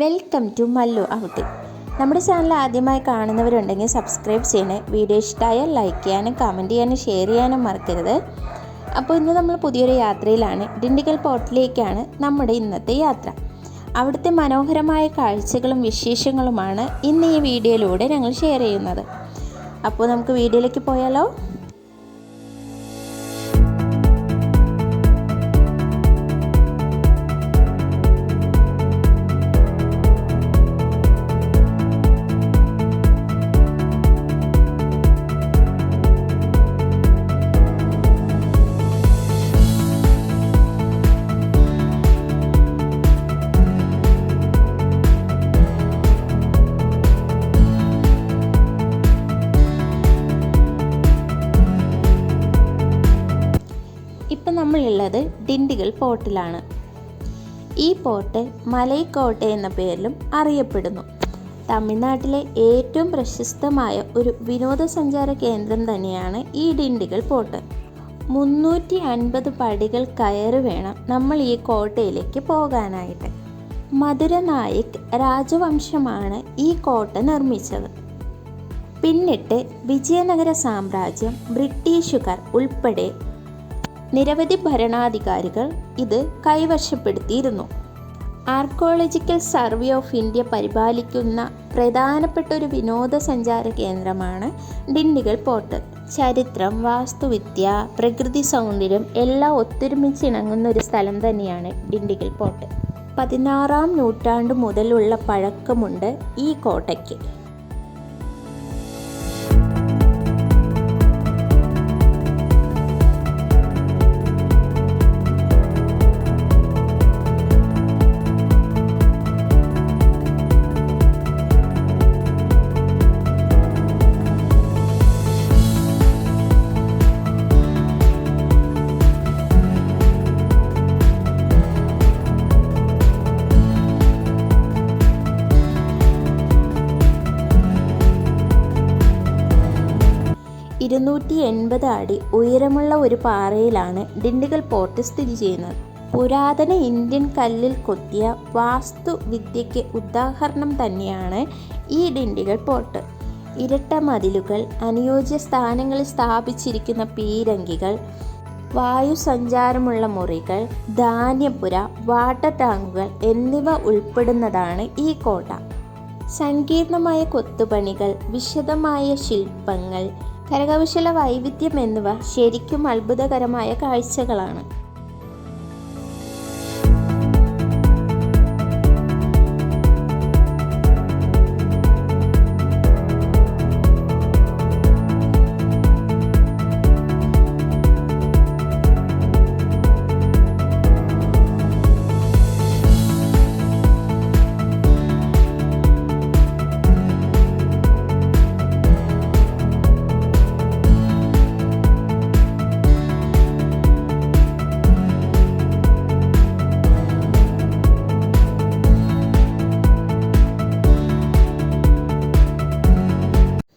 Welcome to Mallu outing. നമ്മുടെ channel ആദ്യമായി കാണുന്നവരുണ്ടെങ്കിൽ സബ്സ്ക്രൈബ് ചെയ്യണേ. വീഡിയോ ഇഷ്ടമായാൽ ലൈക്ക് ചെയ്യാനും കമൻറ്റ് ചെയ്യാനും ഷെയർ ചെയ്യാനും മറക്കരുത്. അപ്പോൾ ഇന്ന് നമ്മൾ പുതിയൊരു യാത്രയിലാണ്. ഡിണ്ടിഗൽ പോർട്ടിലേക്കാണ് നമ്മുടെ ഇന്നത്തെ യാത്ര. അവിടുത്തെ മനോഹരമായ കാഴ്ചകളും വിശേഷങ്ങളുമാണ് ഇന്ന് ഈ വീഡിയോയിലൂടെ ഞങ്ങൾ ഷെയർ ചെയ്യുന്നത്. അപ്പോൾ നമുക്ക് വീഡിയോയിലേക്ക് പോയാലോ? ഇപ്പം നമ്മളുള്ളത് ഡിണ്ടിഗൽ പോർട്ടിലാണ്. ഈ പോർട്ട് മലൈക്കോട്ട എന്ന പേരിലും അറിയപ്പെടുന്നു. തമിഴ്നാട്ടിലെ ഏറ്റവും പ്രശസ്തമായ ഒരു വിനോദസഞ്ചാര കേന്ദ്രം തന്നെയാണ് ഈ ഡിണ്ടിഗൽ പോർട്ട്. 350 പടികൾ കയറി വേണം നമ്മൾ ഈ കോട്ടയിലേക്ക് പോകാനായിട്ട്. മധുരനായക് രാജവംശമാണ് ഈ കോട്ട നിർമ്മിച്ചത്. പിന്നിട്ട് വിജയനഗര സാമ്രാജ്യം, ബ്രിട്ടീഷുകാർ ഉൾപ്പെടെ നിരവധി ഭരണാധികാരികൾ ഇത് കൈവശപ്പെടുത്തിയിരുന്നു. ആർക്കിയോളജിക്കൽ സർവേ ഓഫ് ഇന്ത്യ പരിപാലിക്കുന്ന പ്രധാനപ്പെട്ട ഒരു വിനോദസഞ്ചാര കേന്ദ്രമാണ് ഡിണ്ടിഗൽ പോർട്ട്. ചരിത്രം, വാസ്തുവിദ്യ, പ്രകൃതി സൗന്ദര്യം എല്ലാം ഒത്തൊരുമിച്ചിണങ്ങുന്ന ഒരു സ്ഥലം തന്നെയാണ് ഡിണ്ടിഗൽ പോർട്ട്. 16-ാം നൂറ്റാണ്ട് മുതലുള്ള പഴക്കമുണ്ട് ഈ കോട്ടയ്ക്ക്. അടി ഉയരമുള്ള ഒരു പാറയിലാണ് ഡിണ്ടിഗൽ പോർട്ട് സ്ഥിതി ചെയ്യുന്നത്. പുരാതന ഇന്ത്യൻ കല്ലിൽ കൊത്തിയ വാസ്തുവിദ്യയ്ക്ക് ഉദാഹരണം തന്നെയാണ് ഈ ഡിണ്ടിഗൽ പോർട്ട്. ഇരട്ട മതിലുകൾ, അനുയോജ്യ സ്ഥാനങ്ങളിൽ സ്ഥാപിച്ചിരിക്കുന്ന പീരങ്കികൾ, വായുസഞ്ചാരമുള്ള മുറികൾ, ധാന്യപ്പുര, വാട്ടർ ടാങ്കുകൾ എന്നിവ ഉൾപ്പെടുന്നതാണ് ഈ കോട്ട. സങ്കീർണമായ കൊത്തുപണികൾ, വിശദമായ ശില്പങ്ങൾ, കരകൗശല വൈവിധ്യം എന്നിവ ശരിക്കും അത്ഭുതകരമായ കാഴ്ചകളാണ്.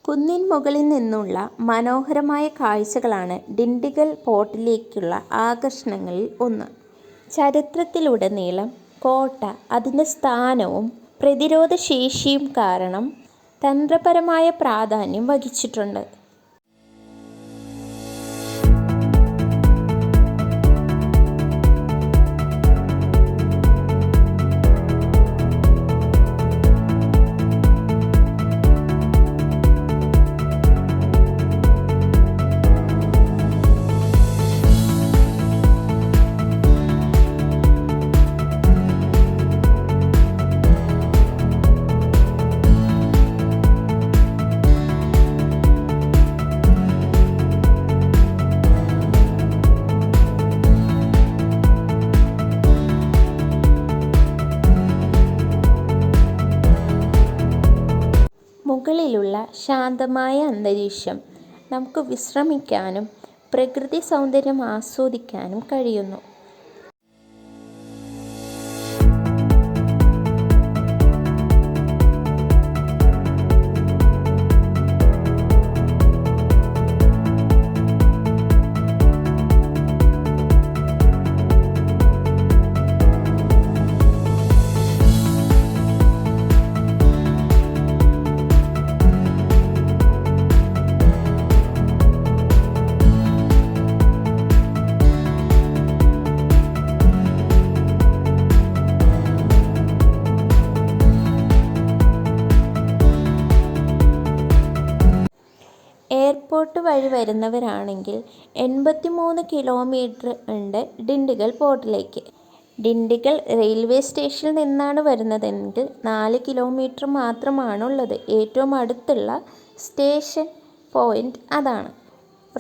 കുന്നിൻ മുകളിൽ നിന്നുള്ള മനോഹരമായ കാഴ്ചകളാണ് ഡിണ്ടിഗൽ പോർട്ടിലേക്കുള്ള ആകർഷണങ്ങളിൽ ഒന്ന്. ചരിത്രത്തിലുടനീളം കോട്ട അതിൻ്റെ സ്ഥാനവും പ്രതിരോധ ശേഷിയും കാരണം തന്ത്രപരമായ പ്രാധാന്യം വഹിച്ചിട്ടുണ്ട്. മുകളിലുള്ള ശാന്തമായ അന്തരീക്ഷം നമുക്ക് വിശ്രമിക്കാനും പ്രകൃതി സൗന്ദര്യം ആസ്വദിക്കാനും കഴിയുന്നു. എയർപോർട്ട് വഴി വരുന്നവരാണെങ്കിൽ 83 കിലോമീറ്റർ ഉണ്ട് ഡിണ്ടിഗൽ പോർട്ടിലേക്ക്. ഡിണ്ടിഗൽ റെയിൽവേ സ്റ്റേഷനിൽ നിന്നാണ് വരുന്നതെങ്കിൽ 4 കിലോമീറ്റർ മാത്രമാണുള്ളത്. ഏറ്റവും അടുത്തുള്ള സ്റ്റേഷൻ പോയിൻ്റ് അതാണ്.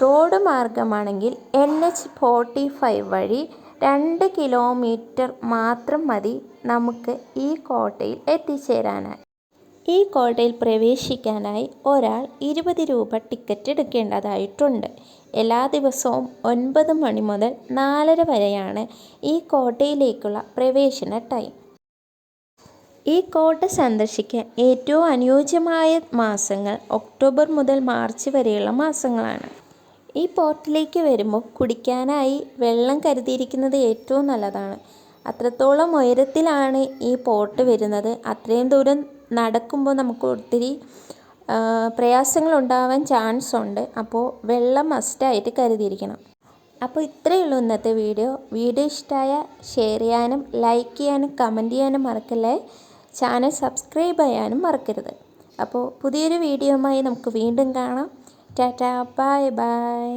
റോഡ് മാർഗമാണെങ്കിൽ NH45 വഴി 2 കിലോമീറ്റർ മാത്രം മതി നമുക്ക് ഈ കോട്ടയിൽ എത്തിച്ചേരാനായി. ഈ കോട്ടയിൽ പ്രവേശിക്കാനായി ഒരാൾ 20 രൂപ ടിക്കറ്റ് എടുക്കേണ്ടതായിട്ടുണ്ട്. എല്ലാ ദിവസവും 9 മണി മുതൽ 4:30 വരെയാണ് ഈ കോട്ടയിലേക്കുള്ള പ്രവേശന ടൈം. ഈ കോട്ട സന്ദർശിക്കാൻ ഏറ്റവും അനുയോജ്യമായ മാസങ്ങൾ ഒക്ടോബർ മുതൽ മാർച്ച് വരെയുള്ള മാസങ്ങളാണ്. ഈ പോർട്ടിലേക്ക് വരുമ്പോൾ കുടിക്കാനായി വെള്ളം കരുതിയിരിക്കുന്നത് ഏറ്റവും നല്ലതാണ്. അത്രത്തോളം ഉയരത്തിലാണ് ഈ പോർട്ട് വരുന്നത്. അത്രയും ദൂരം നടക്കുമ്പോൾ നമുക്ക് ഒത്തിരി പ്രയാസങ്ങളുണ്ടാവാൻ ചാൻസ് ഉണ്ട്. അപ്പോൾ വെള്ളം മസ്റ്റായിട്ട് കരുതിയിരിക്കണം. അപ്പോൾ ഇത്രയേ ഉള്ളൂ ഇന്നത്തെ വീഡിയോ. ഇഷ്ടമായ ഷെയർ ചെയ്യാനും ലൈക്ക് ചെയ്യാനും കമൻറ്റ് ചെയ്യാനും മറക്കല്ലേ. ചാനൽ സബ്സ്ക്രൈബ് ചെയ്യാനും മറക്കരുത്. അപ്പോൾ പുതിയൊരു വീഡിയോയുമായി നമുക്ക് വീണ്ടും കാണാം. Tata, bye bye.